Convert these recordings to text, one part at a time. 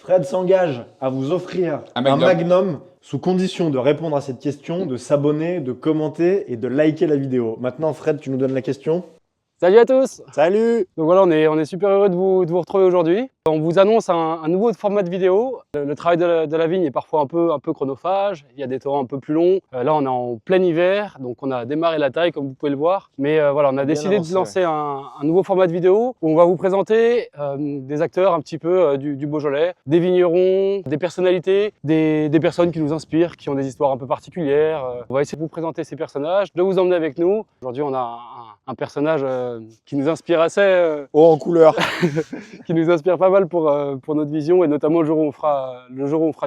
Fred s'engage à vous offrir Un un Magnum. Magnum sous condition de répondre à cette question, de s'abonner, de commenter et de liker la vidéo. Maintenant, Fred, tu nous donnes la question. Salut à tous! Salut! Donc voilà, on est super heureux de vous retrouver aujourd'hui. On vous annonce un nouveau format de vidéo. Le travail de la vigne est parfois un peu chronophage, il y a des temps un peu plus longs. Là, on est en plein hiver, donc on a démarré la taille comme vous pouvez le voir. Mais voilà, on a décidé de lancer un nouveau format de vidéo où on va vous présenter des acteurs un petit peu du Beaujolais, des vignerons, des personnalités, des personnes qui nous inspirent, qui ont des histoires un peu particulières. On va essayer de vous présenter ces personnages, de vous emmener avec nous. Aujourd'hui, on a un personnage qui nous inspire assez... Oh, en couleur! qui nous inspire pas mal pour notre vision et notamment le jour où on fera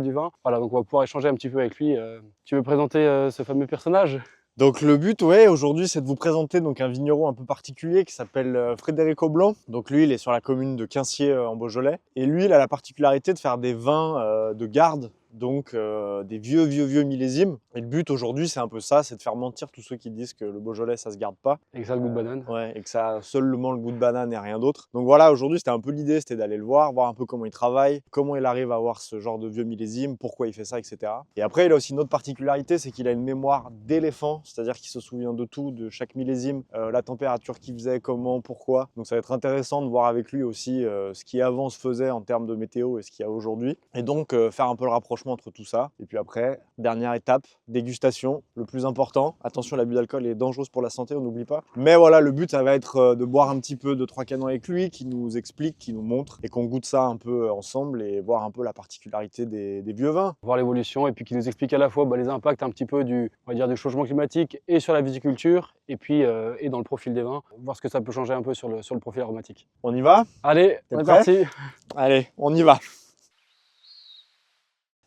du vin. Voilà, donc on va pouvoir échanger un petit peu avec lui. Tu veux présenter ce fameux personnage? Donc le but, ouais, aujourd'hui, c'est de vous présenter donc un vigneron un peu particulier qui s'appelle Frédéric Aublanc. Donc lui, il est sur la commune de Quinciers en Beaujolais. Et lui, il a la particularité de faire des vins de garde, donc des vieux millésimes. Et le but aujourd'hui, c'est un peu ça, c'est de faire mentir tous ceux qui disent que le Beaujolais, ça se garde pas. Et que ça a le goût de banane. Ouais, et que ça a seulement le goût de banane et rien d'autre. Donc voilà, aujourd'hui, c'était un peu l'idée, c'était d'aller le voir un peu comment il travaille, comment il arrive à avoir ce genre de vieux millésime, pourquoi il fait ça, etc. Et après, il a aussi une autre particularité, c'est qu'il a une mémoire d'éléphant, c'est-à-dire qu'il se souvient de tout, de chaque millésime, la température qu'il faisait, comment, pourquoi. Donc ça va être intéressant de voir avec lui aussi ce qui avant se faisait en termes de météo et ce qu'il y a aujourd'hui. Et donc faire un peu le rapprochement entre tout ça. Et puis après, dernière étape, dégustation, le plus important. Attention, l'abus d'alcool est dangereux pour la santé, on n'oublie pas. Mais voilà, le but, ça va être de boire un petit peu de 3 canons avec lui, qui nous explique, qui nous montre, et qu'on goûte ça un peu ensemble et voir un peu la particularité des vieux vins. Voir l'évolution et puis qui nous explique à la fois les impacts un petit peu on va dire, du changement climatique et sur la viticulture et puis et dans le profil des vins, voir ce que ça peut changer un peu sur le profil aromatique. On y va? Allez, T'es on est prêt? parti! Allez, on y va.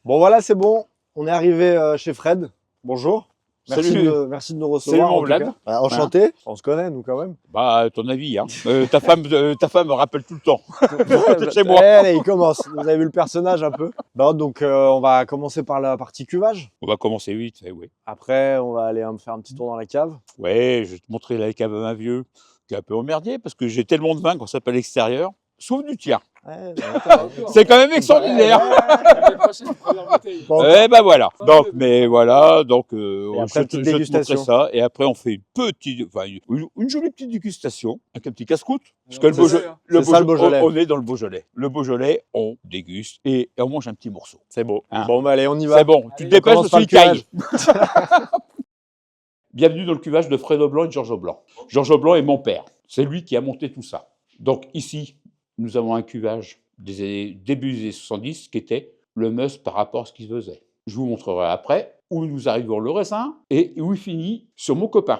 Bon voilà, c'est bon. On est arrivé chez Fred. Bonjour. Merci de nous recevoir. Salut mon en tout Vlad. cas. Enchanté. On se connaît, nous, quand même. Bah, à ton avis, hein. Ta femme me rappelle tout le temps. C'est moi. Allez, il commence. Vous avez vu le personnage un peu. Bon, donc, on va commencer par la partie cuvage. On va commencer vite, oui. Après, on va aller faire un petit tour dans la cave. Ouais, je vais te montrer la cave à vin vieux, qui est un peu emmerdier, parce que j'ai tellement de vin qu'on s'appelle l'extérieur. Sauf du tien. Ouais, C'est quand même extraordinaire. Bon, Eh ben voilà. Donc, mais voilà, donc après, je petite te dégustation. montrerai ça. Et après, on fait une jolie petite dégustation avec un petit casse-croûte. Parce que le Beaujolais, on est dans le Beaujolais. Le Beaujolais, on déguste et on mange un petit morceau. C'est beau. Hein. Bon, bah, allez, on y va. C'est bon, tu te dépêches commence parce par qu'il le caille. Bienvenue dans le cuvage de Fred Aublanc et de Georges Aublanc. Georges Aublanc est mon père. C'est lui qui a monté tout ça. Donc ici, nous avons un cuvage début des années 70 qui était le must par rapport à ce qu'il faisait. Je vous montrerai après où nous arrivons le raisin et où il finit sur mon copain.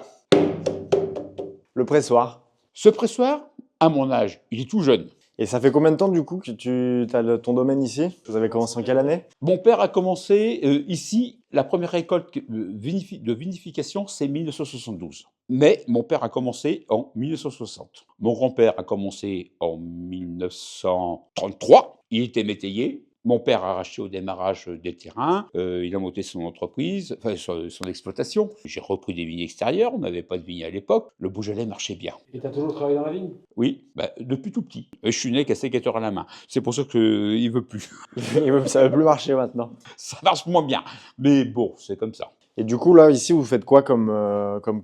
Le pressoir. Ce pressoir, à mon âge, il est tout jeune. Et ça fait combien de temps, du coup, que tu as ton domaine ici? Vous avez commencé en quelle année? Mon père a commencé ici, la première récolte de vinification, c'est 1972. Mais mon père a commencé en 1960. Mon grand-père a commencé en 1933. Il était métayer. Mon père a racheté au démarrage des terrains, il a monté son entreprise, enfin son exploitation. J'ai repris des vignes extérieures, on n'avait pas de vignes à l'époque, le Beaujolais marchait bien. Et tu as toujours travaillé dans la vigne? Oui, depuis tout petit. Je suis né avec un sécateur à la main. C'est pour ça qu'il ne veut plus. Ça ne veut plus marcher maintenant. Ça marche moins bien, mais bon, c'est comme ça. Et du coup, là, ici, vous faites quoi comme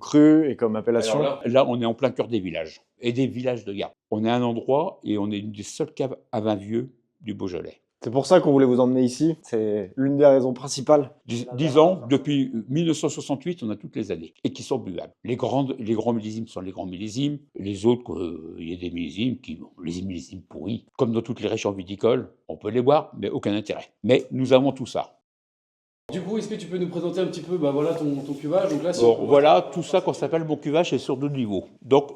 cru et comme appellation? Alors là, on est en plein cœur des villages, et des villages de garde. On est à un endroit, et on est une des seules caves à vin vieux du Beaujolais. C'est pour ça qu'on voulait vous emmener ici. C'est l'une des raisons principales. 10 ans, depuis 1968, on a toutes les années, et qui sont buvables. Les grands millésimes sont les grands millésimes. Les autres, il y a des millésimes les millésimes pourris. Comme dans toutes les régions viticoles, on peut les boire, mais aucun intérêt. Mais nous avons tout ça. Du coup, est-ce que tu peux nous présenter un petit peu voilà, ton cuvage? Donc là, Bon, voilà, tout ça qu'on s'appelle mon cuvage est sur 2 niveaux. Donc,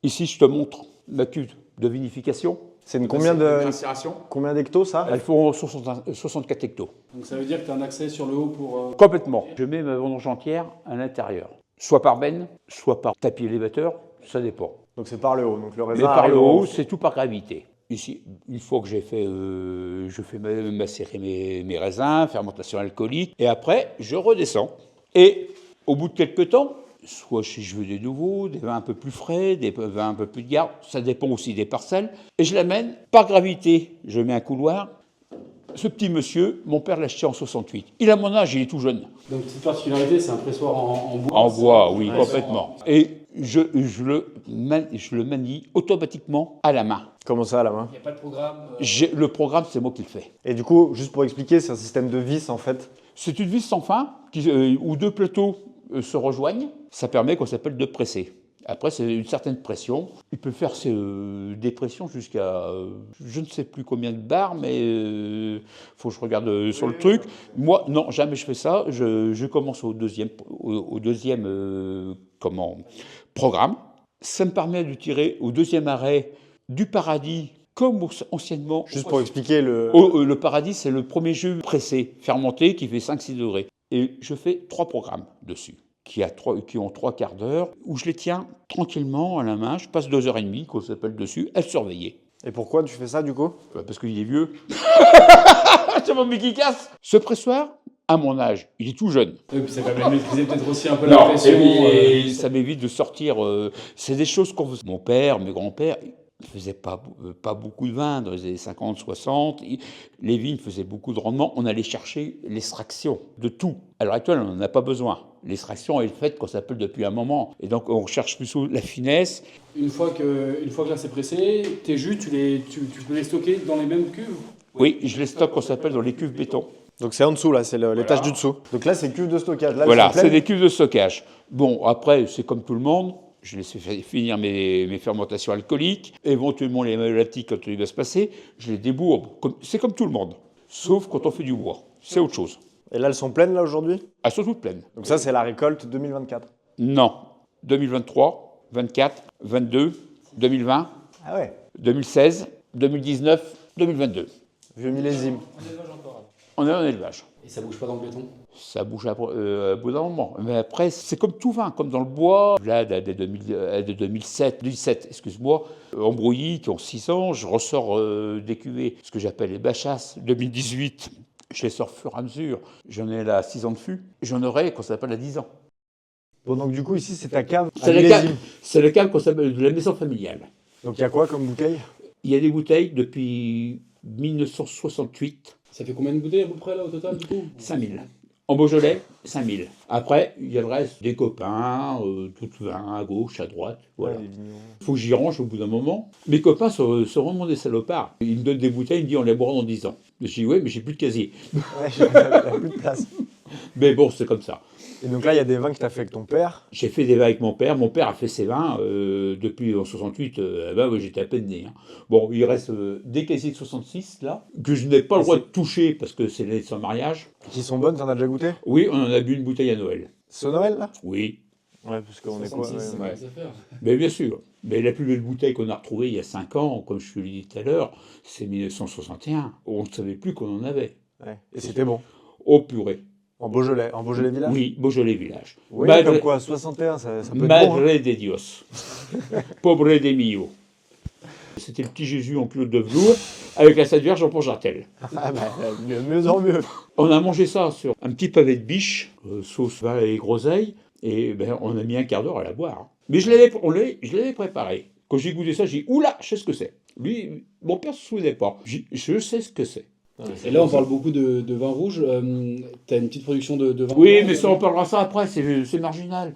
ici, je te montre ma cuve de vinification. C'est combien d'hectos, ça? Elles font 64 hectos. Donc ça veut dire que tu as un accès sur le haut pour... Complètement. Je mets ma vendange entière à l'intérieur. Soit par benne, soit par tapis élévateur, ça dépend. Donc c'est par le haut. Donc le raisin Mais par arrive le en haut, c'est tout par gravité. Ici, une fois que j'ai fait, je fais macérer mes raisins, fermentation alcoolique, et après, je redescends. Et au bout de quelques temps, soit si je veux des nouveaux, des vins un peu plus frais, des vins un peu plus de garde, ça dépend aussi des parcelles, et je l'amène par gravité. Je mets un couloir, Ce petit monsieur, mon père l'a acheté en 68. Il a mon âge, il est tout jeune. Donc, petite particularité, c'est un pressoir en bois. En bois, oui, complètement. Et je le manie automatiquement à la main. Comment ça à la main? Il n'y a pas de programme. Le programme, c'est moi qui le fais. Et du coup, juste pour expliquer, c'est un système de vis en fait. C'est une vis sans fin où deux plateaux se rejoignent. Ça permet qu'on s'appelle de presser. Après, c'est une certaine pression. Il peut faire des pressions jusqu'à je ne sais plus combien de bars, mais faut que je regarde sur le truc. Moi, non, jamais je fais ça. Je commence au deuxième programme. Ça me permet de tirer au deuxième arrêt du paradis, comme anciennement. Juste pour expliquer le... Le paradis, c'est le premier jus pressé, fermenté, qui fait 5-6 degrés. Et je fais 3 programmes dessus, qui ont 3 quarts d'heure, où je les tiens tranquillement à la main. Je passe 2h30, qu'on s'appelle dessus, à surveiller. Et pourquoi tu fais ça du coup? Parce qu'il est vieux. C'est mon qui casse. Ce pressoir, à mon âge, il est tout jeune. Et puis ça permet de maîtriser peut-être aussi un peu la pression. Et ça m'évite de sortir. C'est des choses qu'on faisait. Mon père, mes grands-pères, ils ne faisaient pas beaucoup de vin dans les années 50, 60. Les vignes faisaient beaucoup de rendement. On allait chercher l'extraction de tout. À l'heure actuelle, on n'en a pas besoin. L'extraction est faite qu'on s'appelle depuis un moment. Et donc, on recherche plutôt la finesse. Une fois que là c'est pressé, tes jus, tu peux les stocker dans les mêmes cuves? Oui, je les stocke qu'on s'appelle dans les cuves béton. Donc c'est en dessous là, c'est l'étage du dessous. Donc là c'est cuve de stockage. Là, Voilà, elles sont c'est pleines. des cuves de stockage. Bon, après, c'est comme tout le monde. Je laisse finir mes fermentations alcooliques. Éventuellement, les malolactiques, quand il va se passer, je les débourbe. C'est comme tout le monde. Sauf quand on fait du bois. C'est autre chose. Et là elles sont pleines là aujourd'hui? Elles sont toutes pleines. Donc ça c'est la récolte 2024. Non. 2023, 24, 22, 2020, Ah ouais. 2016, 2019, 2022. Vieux millésime. On est en élevage. Et ça bouge pas dans le béton? Ça bouge à bout d'un moment. Mais après, c'est comme tout vin, comme dans le bois. Là, dès 2017, excuse-moi, en brouillis, qui ont 6 ans, je ressors des cuvées, ce que j'appelle les bachasses. 2018, je les sors au fur et à mesure. J'en ai là 6 ans de fût. J'en aurai qu'on s'appelle à 10 ans. Bon donc du coup ici c'est ta cave à C'est millésime. le cave qu'on s'appelle de la maison familiale. Donc il y a quoi comme bouteille? Il y a des bouteilles depuis 1968. Ça fait combien de bouteilles à peu près là au total du coup? 5000. En Beaujolais, 5000. Après, il y a le reste, des copains, tout vin, à gauche, à droite, voilà. Ouais, les vignons. Il faut que j'y range au bout d'un moment. Mes copains sont vraiment des salopards. Ils me donnent des bouteilles, ils me disent on les boira dans 10 ans. Je dis ouais, mais j'ai plus de casier. Ouais, il n'y a plus de place. Mais bon, c'est comme ça. Et donc là il y a des vins que tu as fait avec ton père. J'ai fait des vins avec mon père. Mon père a fait ses vins depuis en 68. Ouais, j'étais à peine né. Hein. Bon, il reste des casiers de 66 là, que je n'ai pas le droit de toucher parce que c'est l'année de son mariage. Qui sont bonnes, t'en as déjà goûté? Oui, on en a bu une bouteille à Noël. Ce Noël là? Oui. Ouais, parce qu'on est quoi? 66, Ouais. c'est affaire. Mais bien sûr. Mais la plus belle bouteille qu'on a retrouvée il y a 5 ans, comme je te l'ai dit tout à l'heure, c'est 1961. On ne savait plus qu'on en avait. Ouais. Et c'était bon. Oh purée. En Beaujolais village? Oui, Beaujolais village. Oui, Madre- comme quoi, 61, ça peut être bon. Hein. Madre de Dios. Pobre de mio. C'était le petit Jésus en culotte de velours avec la Sainte Vierge en Pont-Jartel. Ah bah, mieux en mieux. On a mangé ça sur un petit pavé de biche, sauce vin et groseille, et ben, on a mis un quart d'heure à la boire. Hein. Mais je l'avais préparé. Quand j'ai goûté ça, j'ai dit oula, je sais ce que c'est. Lui, mon père ne se souvenait pas. Je sais ce que c'est. Et là on parle beaucoup de vin rouge. Tu as une petite production de vin Oui, blanc, mais ça, on parlera ça après, c'est marginal.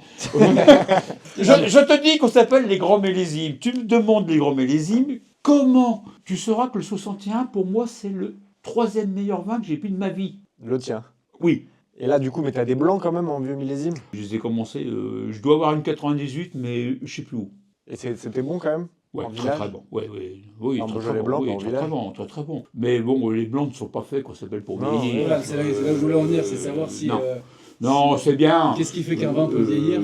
je te dis qu'on s'appelle les grands millésimes. Tu me demandes les grands millésimes, comment tu sauras que le 61, pour moi, c'est le 3e meilleur vin que j'ai bu de ma vie? Le tien. Oui. Et là, du coup, mais t'as des blancs quand même en vieux millésime. Je les ai commencés, je dois avoir une 98, mais je sais plus où. Et c'était bon quand même? Ouais, En très village très bon. Ouais, oui, En très, Beaujolais très bon. blanc, Oui, en très, village très bon, très très bon. Mais bon, les blancs ne sont pas faits qu'on s'appelle pour Non, vieillir. Voilà, c'est là où je voulais en venir, c'est savoir si. Non. Non, c'est bien. Qu'est-ce qui fait qu'un vin peut vieillir?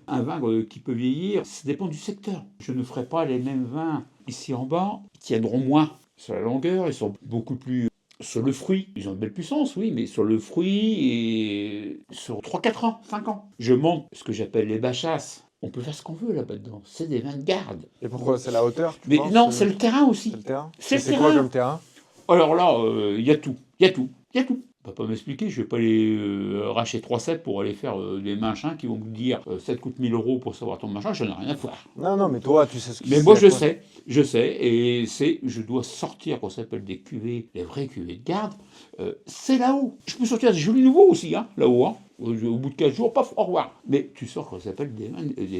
Un vin qui peut vieillir, ça dépend du secteur. Je ne ferai pas les mêmes vins ici en bas, qui tiendront moins sur la longueur, ils sont beaucoup plus sur le fruit. Ils ont une belle puissance, oui, mais sur le fruit et sur 3-4 ans, 5 ans. Je monte ce que j'appelle les bachasses. On peut faire ce qu'on veut là-bas dedans. C'est des vins de garde. Et pourquoi? C'est la hauteur? tu Mais penses, non, c'est le terrain aussi. C'est le terrain. C'est Et le c'est quoi terrain. comme terrain? Alors là, il y a tout. Il y a tout. Il y a tout. va pas m'expliquer, je vais pas aller racheter 3 sets pour aller faire des machins qui vont me dire 7 coûte 1000 € pour savoir ton machin, j'en ai rien à foutre. Non, mais toi, tu sais ce que Mais c'est. moi je sais, et je dois sortir, qu'on s'appelle des cuvées, les vraies cuvées de garde, c'est là-haut. Je peux sortir des jolis nouveaux aussi, hein, là-haut, hein. Au bout de 4 jours, paf, au revoir. Mais tu sors, qu'on s'appelle des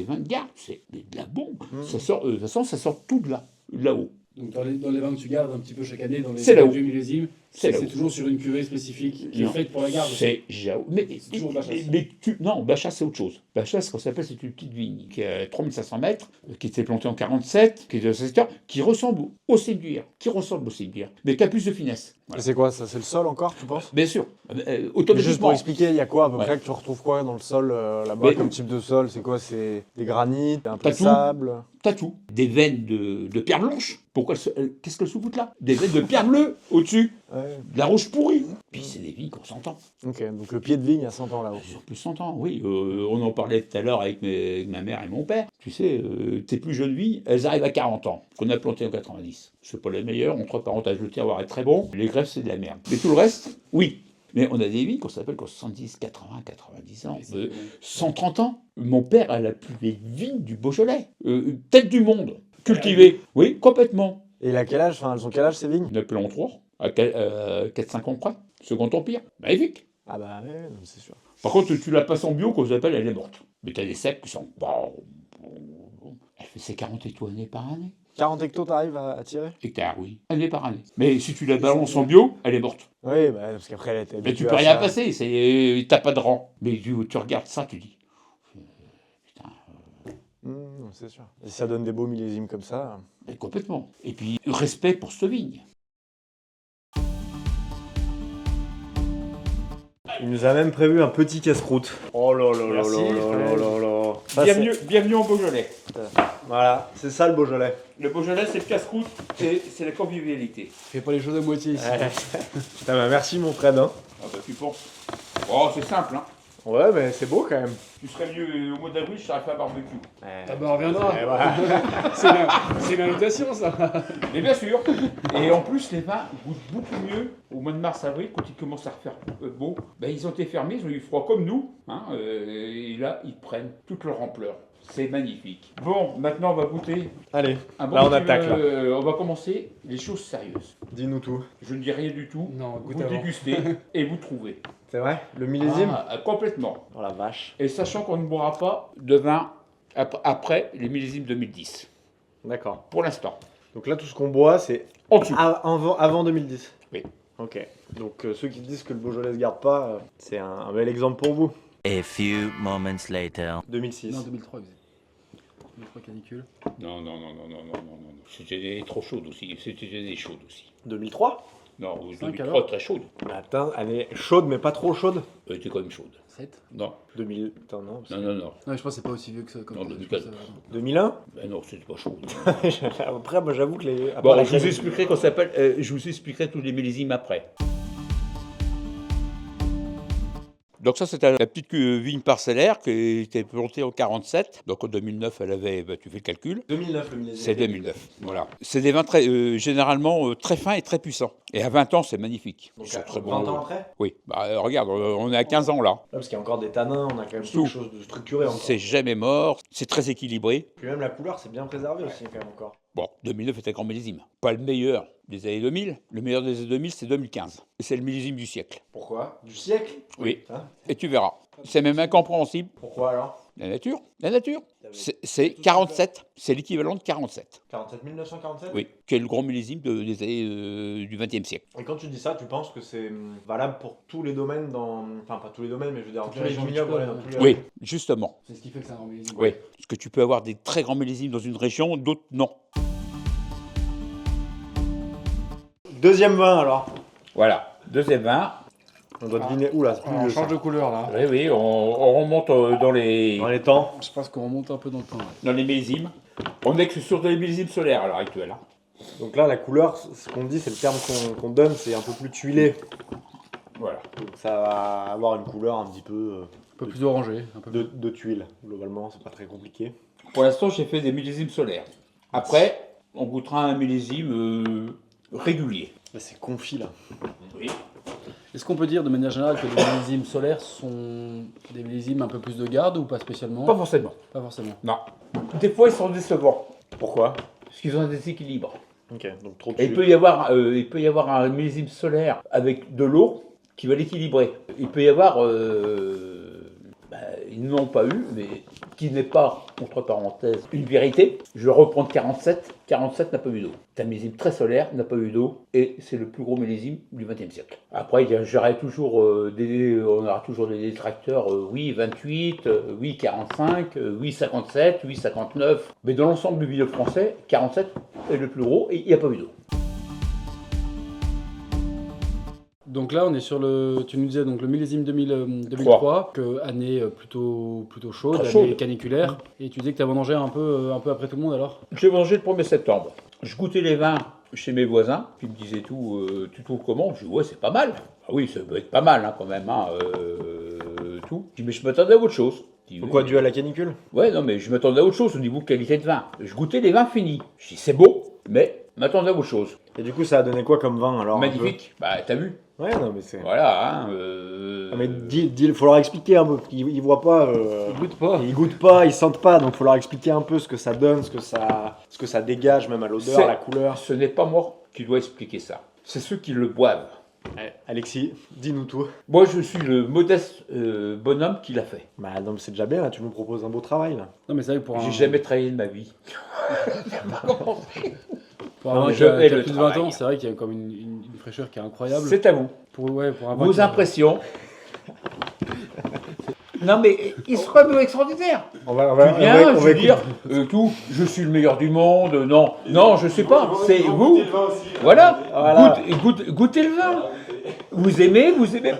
vins de garde, c'est de la bombe. Ça sort, de toute façon, ça sort tout de là-haut. Donc dans les vins que tu gardes un petit peu chaque année, dans les C'est là-haut. vieux millésimes, C'est c'est là-haut. toujours sur une cuvée spécifique qui est Non. faite pour la garde. C'est Jao. Mais, toujours Bachasse. non, Bachasse, c'est autre chose. Bachasse, qu'on s'appelle, c'est une petite vigne qui a 3500 mètres, qui était plantée en 47, qui est de ce secteur, qui ressemble au séduire, mais qui a plus de finesse. Et c'est quoi ça? C'est le sol encore, tu penses? Bien sûr. Juste Automatiquement. pour expliquer, il y a quoi à peu Ouais. près que tu retrouves quoi dans le sol là-bas Mais- comme type de sol? C'est quoi? C'est des granites, un peu T'as de tout. sable? T'as tout. Des veines de pierre blanche. Pourquoi qu'est-ce qu'elle se fout là? Des veines de pierre bleue au-dessus. Ouais. De la roche pourrie. Puis c'est des vignes qu'on s'entend. Ok, donc le pied de vigne à 100 ans là-haut. Sur plus 100 ans, oui. On en parlait tout à l'heure avec ma mère et mon père. Tu sais, tes plus jeunes vignes, elles arrivent à 40 ans, qu'on a planté en 90. C'est pas les meilleures, entre parenthèses, le terroir est très bon. Les greffes, c'est de la merde. Mais tout le reste, oui. Mais on a des vignes qu'on s'appelle qu'en 70, 80, 90 ans, 130 ans. Mon père a la plus vieille vigne du Beaujolais. Tête du monde, cultivée. Oui, complètement. Et il a quel âge? Enfin, elles ont quel âge ces vignes? Napoléon III, à 4-5 ans près. Second Empire. Magnifique. Ah bah ouais, non, c'est sûr. Par contre, tu la passes en bio, qu'on s'appelle, elle est morte. Mais t'as des ceps qui sont... Elle fait ses 40 étoiles par année. 40 hectos, t'arrives à tirer? Hectares, oui. Année par année. Mais si tu la balances en bio, elle est morte. Oui, bah, parce qu'après elle était Mais tu habituée peux à rien ça. passer, t'as pas de rang. Mais tu regardes ça, tu dis... Putain, C'est sûr. Et si ça donne des beaux millésimes comme ça. mais complètement. Et puis, respect pour cette vigne. Il nous a même prévu un petit casse-croûte. Oh là là là Merci, là là là là. Ça, Bienvenue en Beaujolais. Voilà, c'est ça le Beaujolais. Le Beaujolais, c'est le casse-croûte, c'est la convivialité. Fais pas les choses à moitié ici. Putain, bah merci mon Fred. Hein. Ah bah tu penses. Oh, c'est simple, hein. Ouais, mais c'est beau quand même. Tu serais mieux au mois d'avril, je serais fait un barbecue. Ah bah on reviendra. Ouais, voilà. C'est l'invitation ça. Mais bien sûr. Et en plus, les vins goûtent beaucoup mieux au mois de mars-avril, quand ils commencent à refaire beau. Ben, ils ont été fermés, ils ont eu froid comme nous. Hein, et là, ils prennent toute leur ampleur. C'est magnifique. Bon, maintenant, on va goûter Allez, un bon là on petit attaque là. on va commencer les choses sérieuses. Dis-nous tout. Je ne dis rien du tout. Non, goûte Vous avant. dégustez et vous trouvez. C'est vrai? Le millésime? Complètement. Oh la vache. Et sachant qu'on ne boira pas de vin après les millésimes 2010. D'accord. Pour l'instant. Donc là tout ce qu'on boit c'est En dessous. avant 2010. Oui. Ok. Donc ceux qui disent que le Beaujolais se garde pas, c'est un bel exemple pour vous. A few moments later. 2006. Non, 2003 il faisait. 2003 canicule. Non. C'était trop chaude aussi. C'était des chaudes aussi. 2003? Non, 5 2003 alors très chaude. Attends, elle est chaude mais pas trop chaude. Elle était quand même chaude. 7. Non, 2000. Attends, non. non. Non, je pense que c'est pas aussi vieux que ça. Comme Non, je 2004. pense, 2001? Ben non, c'était pas chaud. Après, moi j'avoue que les. à part Bon, la je vous canicule- expliquerai qu'on s'appelle. Je vous expliquerai tous les millésimes après. Donc ça, c'était la petite vigne parcellaire qui était plantée en 47. Donc en 2009, elle avait, tu fais le calcul, 2009 le millésime. c'est 2009. Voilà. C'est des vins très, généralement très fins et très puissants. Et à 20 ans, c'est magnifique. Donc, Ils sont très 20 bons. ans après? Oui, regarde, on est à 15 ans là. Là, parce qu'il y a encore des tanins, on a quand même Tout. quelque chose de structuré encore. C'est jamais mort, c'est très équilibré. Puis même la couleur, c'est bien préservé aussi quand même encore. Bon, 2009 était un grand millésime. Pas le meilleur des années 2000. Le meilleur des années 2000, c'est 2015. Et c'est le millésime du siècle. Pourquoi? Du siècle? Oui. Hein? Et tu verras. C'est même incompréhensible. Pourquoi alors? La nature. La nature. C'est 47. C'est l'équivalent de 47. 47 1947? Oui. Qui est le grand millésime des années du XXe siècle. Et quand tu dis ça, tu penses que c'est valable pour tous les domaines dans. Enfin, pas tous les domaines, mais je veux dire, dans Toutes tous les les régions vignobles, viticoles, dans tous les. Oui, justement. C'est ce qui fait que c'est un grand millésime. Oui. Parce que tu peux avoir des très grands millésimes dans une région, d'autres non. Deuxième vin alors. Voilà. Deuxième vin. On doit deviner. Oula, c'est plus On vieux, change ça. de couleur là. Oui, on remonte dans les temps. Je pense qu'on remonte un peu dans le temps. Ouais. dans les millésimes. On est que sur des millésimes solaires à l'heure actuelle. Hein. Donc là, la couleur, ce qu'on dit, c'est le terme qu'on donne, c'est un peu plus tuilé. Voilà. Donc ça va avoir une couleur un petit peu Un peu plus orangé. Un peu plus... de tuile. Globalement, c'est pas très compliqué. Pour l'instant, j'ai fait des millésimes solaires. Après, on goûtera un millésime régulier. Là, c'est confit là. Oui. Est-ce qu'on peut dire de manière générale que les millésimes solaires sont des millésimes un peu plus de garde ou pas spécialement? Pas forcément. Pas forcément. Non. Des fois, ils sont décevants. Pourquoi? Parce qu'ils ont un déséquilibre. Ok, donc trop Et dessus. il peut y avoir un millésime solaire avec de l'eau qui va l'équilibrer. Il peut y avoir, ils n'ont pas eu, mais qui n'est pas, entre parenthèses, une vérité. Je vais reprendre 47. 47 n'a pas eu d'eau. C'est un millésime très solaire, n'a pas eu d'eau, et c'est le plus gros millésime du XXe siècle. Après, j'aurai toujours on aura toujours des détracteurs, oui 28, oui 45, oui 57, oui 59. Mais dans l'ensemble du vignoble français, 47 est le plus gros, et il n'y a pas eu d'eau. Donc là, on est sur le, tu nous disais donc le millésime 2003, année plutôt chaude, Très année chaude. caniculaire. Et tu disais que tu as vendangé un peu après tout le monde alors? J'ai mangé le 1er septembre. Je goûtais les vins chez mes voisins, puis ils me disaient tout, tu trouves comment? Je dis ouais, c'est pas mal. Ah oui, ça peut être pas mal quand même, tout. Je dis mais je m'attendais à autre chose. Je dis, Pourquoi oui, dû à la canicule? Ouais, non, mais je m'attendais à autre chose au niveau de qualité de vin. Je goûtais les vins finis. Je dis c'est beau, mais je m'attendais à autre chose. Et du coup, ça a donné quoi comme vin alors? un Magnifique. Bah t'as vu? peu Ouais, non, mais c'est. Voilà. Ah, mais faut leur expliquer un peu. Ils voient pas. Goûte pas. Ils goûtent pas, ils sentent pas. Donc faut leur expliquer un peu ce que ça donne, ce que ça dégage, même à l'odeur, C'est- à la couleur. Ce n'est pas moi qui dois expliquer ça. C'est ceux qui le boivent. Alexis, dis-nous tout. Moi, je suis le modeste bonhomme qui l'a fait. Bah non, mais c'est déjà bien. Là, tu nous proposes un beau travail là. Non mais c'est vrai que pour un, J'ai jamais travaillé de ma vie. pour un Non, vin mais qui a je hais le plus de 20 ans, travail. c'est vrai qu'il y a comme une fraîcheur qui est incroyable. C'est à vous. Pour un vin Vos qui a- impressions. Non mais ils sont pas extraordinaires. On va, Tu viens, je veux dire, tout, je suis le meilleur du monde, non, je sais pas, c'est vous. Voilà, Voilà. Goûtez le vin. Vous aimez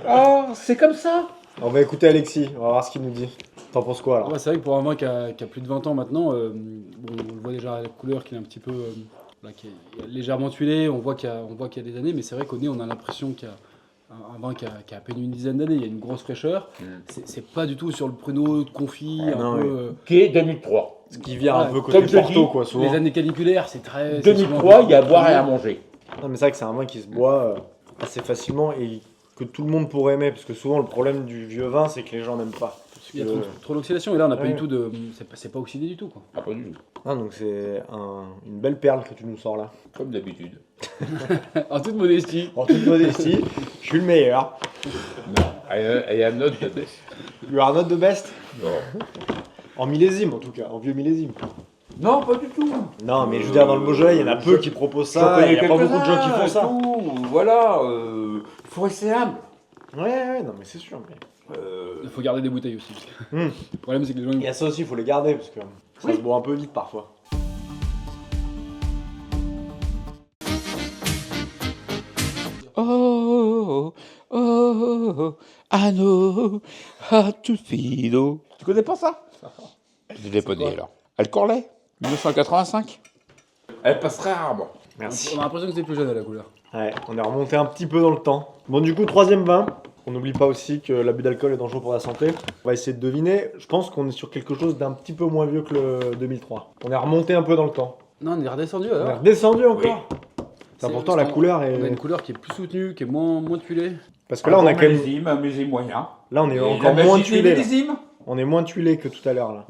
pas, c'est comme ça. On va écouter Alexis. On va voir ce qu'il nous dit. T'en penses quoi alors? Ouais, c'est vrai que pour un vin qui a plus de 20 ans maintenant, bon, on le voit déjà à la couleur qu'il est un petit peu là, qui est légèrement tuilé, on voit qu'il y a des années, mais c'est vrai qu'au nez on a l'impression qu'il y a un vin qui a à peine une dizaine d'années, il y a une grosse fraîcheur. C'est pas du tout sur le pruneau de confit, Ah, non, un peu. oui. Qui est 2003. Ce qui vient un Ouais, peu côté comme je Porto dis, quoi, souvent. Les années caniculaires, c'est très. c'est souvent 2003, un peu il y a à boire et à plus- manger. Non, mais c'est vrai que c'est un vin qui se boit assez facilement et que tout le monde pourrait aimer. Parce que souvent, le problème du vieux vin, c'est que les gens n'aiment pas. Parce Il y a que- trop d'oxydation, et là on n'a pas Ouais. du tout de. C'est pas oxydé du tout quoi. Ah, pas du tout, Ah, donc c'est une belle perle que tu nous sors là. comme d'habitude. En toute modestie. En toute modestie, je suis le meilleur. Non, I am not the best. You are not the best. Non. En millésime en tout cas, en vieux millésime. Non, pas du tout. Non, mais je veux dire, dans le Beaujolais, il y en a peu qui proposent ça. Il n'y a pas beaucoup de gens qui font ça. Voilà, faut rester humble. Ouais, non, mais c'est sûr. Mais... Il faut garder des bouteilles aussi. Parce que Hmm. Le problème c'est que les gens. Il y a ça aussi, il faut les garder parce que ça se boit un peu vite parfois. Anno, à tout fido. Tu connais pas ça? Je l'ai pas dit alors. Elle Corlay, 1985. Elle passe très rarement. Merci. On a l'impression que c'est plus jeune à la couleur. Ouais, on est remonté un petit peu dans le temps. Bon, du coup, troisième vin. On n'oublie pas aussi que l'abus d'alcool est dangereux pour la santé. On va essayer de deviner. Je pense qu'on est sur quelque chose d'un petit peu moins vieux que le 2003. On est remonté un peu dans le temps. Non, on est redescendu On est alors. redescendu encore. C'est C'est- important, parce la qu'on- couleur On a est. une couleur qui est plus soutenue, qui est moins tuilée. Parce que là, on a quand même. un millésime moyen. Là, on est Et encore la moins magie des tuilé. là. millésimes. On est moins tuilé que tout à l'heure là.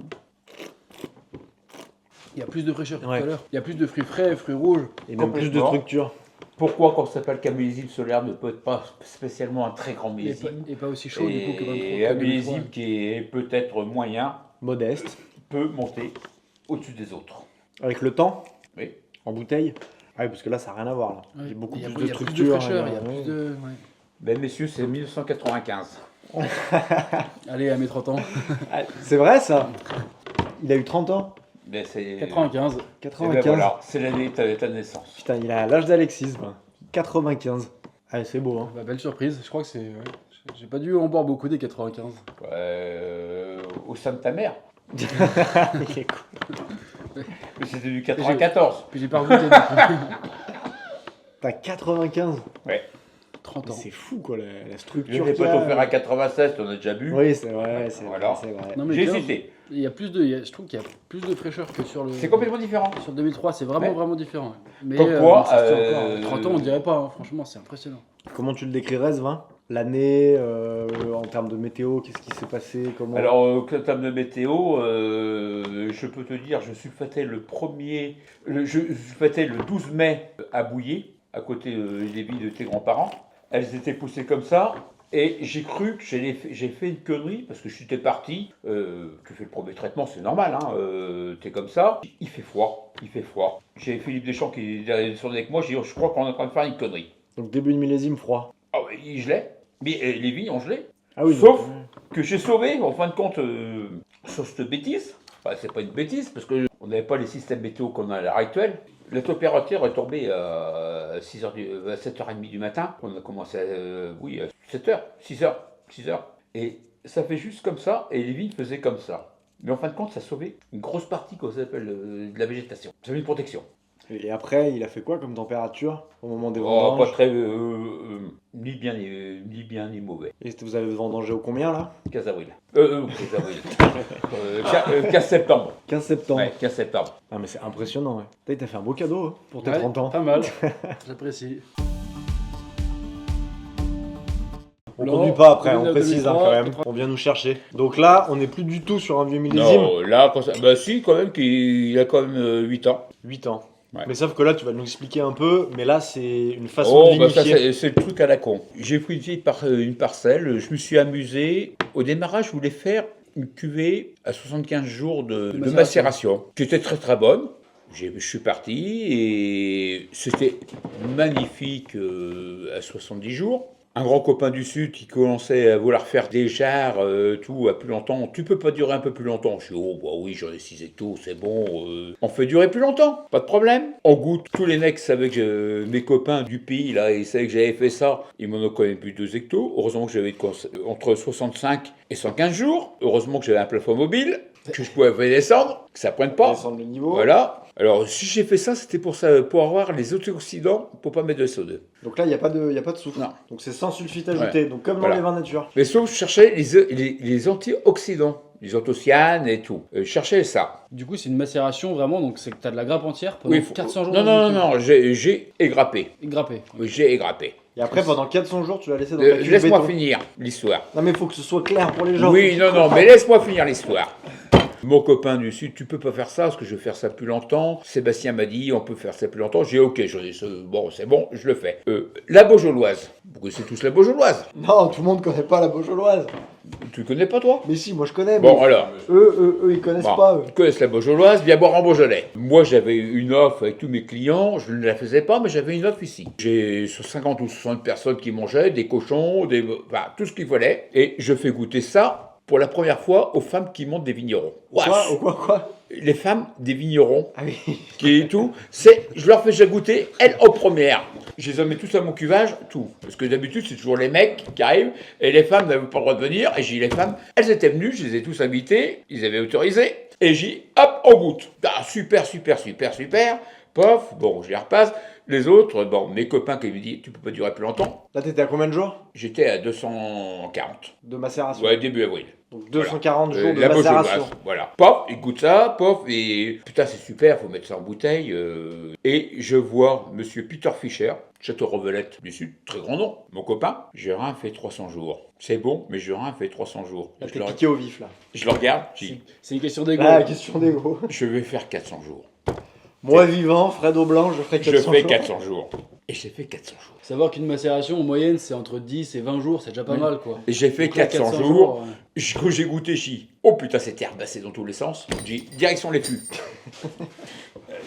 Il y a plus de fraîcheur que Ouais. tout à l'heure. Il y a plus de fruits frais, fruits rouges. Et même plus de Complètement. structure. Pourquoi quand ça s'appelle qu'un millésime solaire ne peut être pas spécialement un très grand Et pas, millésime et pas aussi chaud du coup que 23. Et un comme 23. millésime qui est peut-être moyen Modeste. peut monter au-dessus des autres. Avec le temps. Oui. En bouteille. Ah oui, parce que là, ça n'a rien à voir là. Ouais. Il y a beaucoup Il y a- plus il de y a plus structure. fraîcheur, il y a ouais. plus de. Ouais. Ben messieurs, c'est 1995. Allez, à mes 30 ans. Ah, c'est vrai ça. Il a eu 30 ans. Ben c'est 95. Eh ben 95. voilà, c'est l'année de ta naissance. Putain, il a l'âge d'Alexis. Ben. 95. Ah, c'est beau hein. Bah, belle surprise. Je crois que c'est. Ouais. J'ai pas dû en boire beaucoup des 95. Au sein de ta mère. Il est cool. Mais c'était du 94. Puis j'ai pas regoûté. du coup. T'as 95. Ouais. 30 ans. C'est fou quoi, la Je structure. vais qu'il y pas a. t'offrir à 96, t'en as déjà bu. Oui, c'est vrai, c'est Voilà. vrai, c'est vrai. Non, mais J'ai 15, hésité. il y a plus de. Je trouve qu'il y a plus de fraîcheur que sur le. C'est complètement différent. Sur 2003, c'est vraiment, Ouais. vraiment différent. Mais Comme quoi, ça se tient encore. 30 ans, on dirait pas, hein. Franchement, c'est impressionnant. Comment tu le décrirais ce vin? L'année, en termes de météo, qu'est-ce qui s'est passé? Comment... Alors, en termes de météo, je peux te dire, je suis fêté je fêtais le 12 mai à Bouillé, à côté des villes de tes grands-parents. Elles étaient poussées comme ça. Et j'ai cru que j'ai fait une connerie parce que j'étais parti. Tu fais le premier traitement, c'est normal, hein, t'es comme ça. Il fait froid, il fait froid. J'ai Philippe Deschamps qui est descendu avec moi, j'ai dit je crois qu'on est en train de faire une connerie. Donc début de millésime froid. Ah oui, il gelait, mais les vignes ont gelé. Ah oui, Sauf donc, que j'ai sauvé, en fin de compte, sur cette bêtise. Enfin, c'est pas une bêtise parce qu'on n'avait pas les systèmes météo qu'on a à l'heure actuelle. La température est tombée à 7h30 du matin. On a commencé à 7h, 6h. Et ça fait juste comme ça, et les vignes faisaient comme ça. Mais en fin de compte, ça sauvait une grosse partie qu'on appelle de la végétation. Ça avait une protection. Et après, il a fait quoi comme température au moment des Oh, vendanges? pas très. Ni bien ni mauvais. Et vous avez vendangé au combien là? 15 avril. 15 avril. 15 septembre. 15 septembre. Ouais, 15 septembre. Ah mais c'est impressionnant, ouais. T'as fait un beau cadeau hein, pour tes Ouais, 30 ans. Pas mal, j'apprécie. On Non, conduit pas après, on 2009, précise hein, 2003, quand même. On vient nous chercher. Donc là, on n'est plus du tout sur un vieux millésime. Non, là, bah si, quand même, qu'il a quand même 8 ans. 8 ans. Ouais. Mais sauf que là, tu vas nous expliquer un peu, mais là, c'est une façon Oh, de bah ça, vinifier. c'est le truc à la con. J'ai pris une parcelle, je me suis amusé. Au démarrage, je voulais faire une cuvée à 75 jours de macération, qui était très très bonne. Je suis parti et c'était magnifique à 70 jours. Un grand copain du Sud qui commençait à vouloir faire des jarres, tout, à plus longtemps. Tu peux pas durer un peu plus longtemps? Je suis, oh, bah oui, j'en ai 6 hectos, c'est bon. On fait durer plus longtemps, pas de problème. On goûte. Tous les mecs savaient que mes copains du pays, là, ils savaient que j'avais fait ça. Ils m'en ont quand même plus 2 hectos. Heureusement que j'avais entre 65 et 115 jours. Heureusement que j'avais un plafond mobile, que je pouvais descendre, que ça pointe pas. Descendre le niveau. Voilà. Alors, si j'ai fait ça, c'était pour avoir les antioxydants pour pas mettre de SO2. Donc là, il n'y a pas de soufre. Non. Donc c'est sans sulfite ajouté. Donc comme dans Voilà. les vins nature. Mais sauf que je cherchais les antioxydants, les anthocyanes et tout. Je cherchais ça. Du coup, c'est une macération vraiment, donc c'est que tu as de la grappe entière pendant 400 jours. Non, j'ai égrappé. Grappé. J'ai égrappé. Et après, pendant 400 jours, tu l'as laissé dans ta cuve Laisse-moi béton. finir l'histoire. Non mais il faut que ce soit clair pour les gens. Oui, non, mais laisse-moi finir l'histoire. Mon copain du Sud, tu peux pas faire ça, parce que je vais faire ça plus longtemps. Sébastien m'a dit, on peut faire ça plus longtemps. J'ai dit, ok, bon, c'est bon, je le fais. La Beaujolloise. Vous connaissez tous la Beaujolloise? Non, tout le monde connaît pas la Beaujolloise. Tu connais pas, toi? Mais si, moi je connais. Bon, mais alors. Eux, ils connaissent Bon, pas, eux. ils connaissent la Beaujolloise, bien boire en Beaujolais. Moi, j'avais une offre avec tous mes clients, je ne la faisais pas, mais j'avais une offre ici. J'ai 50 ou 60 personnes qui mangeaient, des cochons, enfin, tout ce qu'il fallait. Et je fais goûter ça pour la première fois aux femmes qui montent des vignerons. Quoi? Les femmes des vignerons, Ah oui. qui est tout, je leur fais déjà goûter, elles en première. Je les mets tous à mon cuvage, tout. Parce que d'habitude, c'est toujours les mecs qui arrivent, et les femmes n'avaient pas le droit de venir. Et j'ai dit, les femmes, elles étaient venues, je les ai tous invités, ils avaient autorisé. Et j'ai dit, hop, on goûte. Ah, super. Pof, bon, je les repasse. Les autres, bon, mes copains qui me disent, tu peux pas durer plus longtemps. Là, t'étais à combien de jours J'étais à 240. de macération? Ouais, début avril. Donc 240 jours de la macération. Beaujolloise, voilà. Pof, il goûte ça, pof, et putain, c'est super, faut mettre ça en bouteille. Et je vois monsieur Peter Fischer, Château Revelette du Sud, très grand nom, mon copain. J'ai rien fait 300 jours. C'est bon, mais j'ai rien fait 300 jours. Là, t'es piqué au vif, là. Je le regarde, je dis, C'est une question d'ego. Là, question d'ego. je vais faire 400 jours. Moi, vivant, Fred Aublanc, je ferai 400 Je fais jours. 400 jours. Et j'ai fait 400 jours. Savoir qu'une macération, en moyenne, c'est entre 10 et 20 jours, c'est déjà pas mal, quoi. Et j'ai fait Donc là, 400 jours. Quand j'ai goûté, j'ai dit, oh putain, c'était herbassé dans tous les sens. J'ai dit, direction les fûts.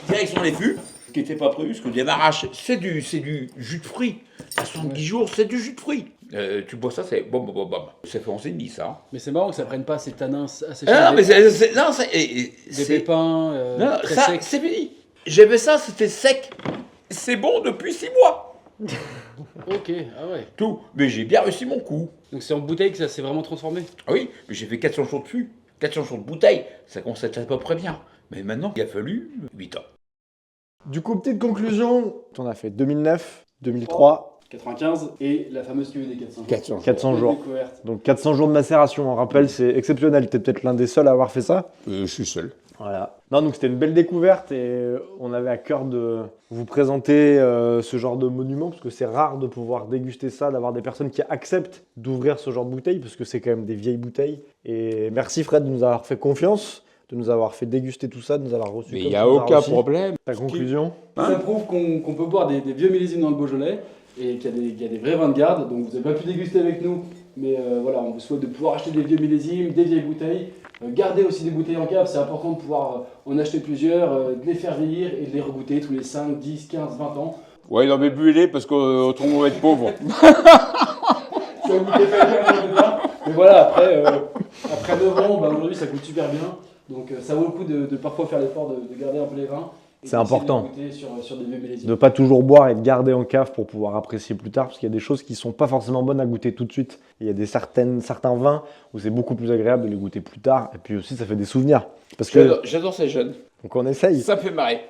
Direction les fûts, qui n'était pas prévu, parce que le démarrage, c'est du jus de fruits. À 70 jours, c'est du jus de fruits. Tu bois ça, c'est bom. Ça fait 11,5 ça. Mais c'est marrant que ça prenne pas ces tanins assez Ah, non, mais des c'est pépins non, très ça, secs. c'est fini. J'avais ça, c'était sec. C'est bon depuis 6 mois. Ok, ah ouais. Tout. Mais j'ai bien réussi mon coup. Donc c'est en bouteille que ça s'est vraiment transformé. Ah oui, mais j'ai fait 400 jours de fût. 400 jours de bouteille. Ça commence à être à peu près bien. Mais maintenant, il a fallu 8 ans. Du coup, petite conclusion. On a fait 2009, 2003, 95 et la fameuse cuvée des 400 jours. 400 jours. 400 Belle jours. découverte. Donc 400 jours de macération, on rappelle, c'est exceptionnel. Tu es peut-être l'un des seuls à avoir fait ça. Je suis seul. Voilà. Non, donc c'était une belle découverte et on avait à cœur de vous présenter ce genre de monument parce que c'est rare de pouvoir déguster ça, d'avoir des personnes qui acceptent d'ouvrir ce genre de bouteilles parce que c'est quand même des vieilles bouteilles. Et merci Fred de nous avoir fait confiance, de nous avoir fait déguster tout ça, de nous avoir reçus. Mais comme il n'y a tu nous as aucun reçus. problème. Ta conclusion? Ça prouve qu'on peut boire des vieux millésimes dans le Beaujolais et qu'il y a des vrais vins de garde. Donc vous n'avez pas pu déguster avec nous, mais voilà, on vous souhaite de pouvoir acheter des vieux millésimes, des vieilles bouteilles. Garder aussi des bouteilles en cave, c'est important de pouvoir en acheter plusieurs, de les faire vieillir et de les regoûter tous les 5, 10, 15, 20 ans. Ouais, non mais buvez-les parce qu'autrement on va être pauvre. Ça vous fait faire bien. Mais voilà, après 9 ans, bah, aujourd'hui ça coûte super bien. Donc ça vaut le coup de parfois faire l'effort de garder un peu les vins. Et C'est d'essayer important. de goûter sur des vieux millésimes. De pas toujours boire et de garder en cave pour pouvoir apprécier plus tard, parce qu'il y a des choses qui sont pas forcément bonnes à goûter tout de suite. Il y a certains vins où c'est beaucoup plus agréable de les goûter plus tard, et puis aussi ça fait des souvenirs. Parce que J'adore ces jeunes. donc on essaye. Ça me fait marrer.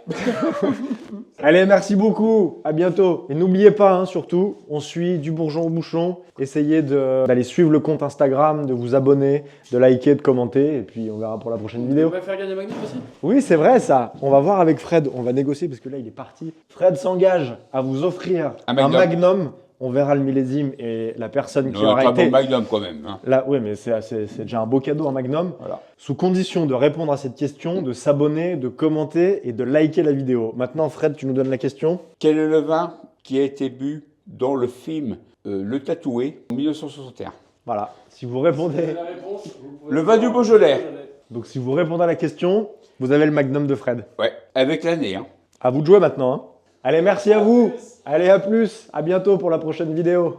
Allez, merci beaucoup, à bientôt. Et n'oubliez pas, hein, surtout, on suit du bourgeon au bouchon. Essayez d'aller suivre le compte Instagram, de vous abonner, de liker, de commenter, et puis on verra pour la prochaine vidéo. On va faire gagner Magnum aussi. Oui, c'est vrai ça. On va voir avec Fred. On va négocier parce que là, il est parti. Fred s'engage à vous offrir Un un Magnum. Magnum. On verra le millésime et la personne qui Non, aura pas été. bon Magnum quand même. Hein. Là, oui, mais c'est déjà un beau cadeau, un Magnum. Voilà. Sous condition de répondre à cette question, de s'abonner, de commenter et de liker la vidéo. Maintenant, Fred, tu nous donnes la question. Quel est le vin qui a été bu dans le film Le Tatoué en 1961? Voilà. Si vous répondez, La réponse, vous pouvez Le vin du Beaujolais. donc si vous répondez à la question, vous avez le Magnum de Fred. Ouais, avec l'année. Hein. À vous de jouer maintenant. Hein. Allez, merci à vous. Allez, à plus. À bientôt pour la prochaine vidéo.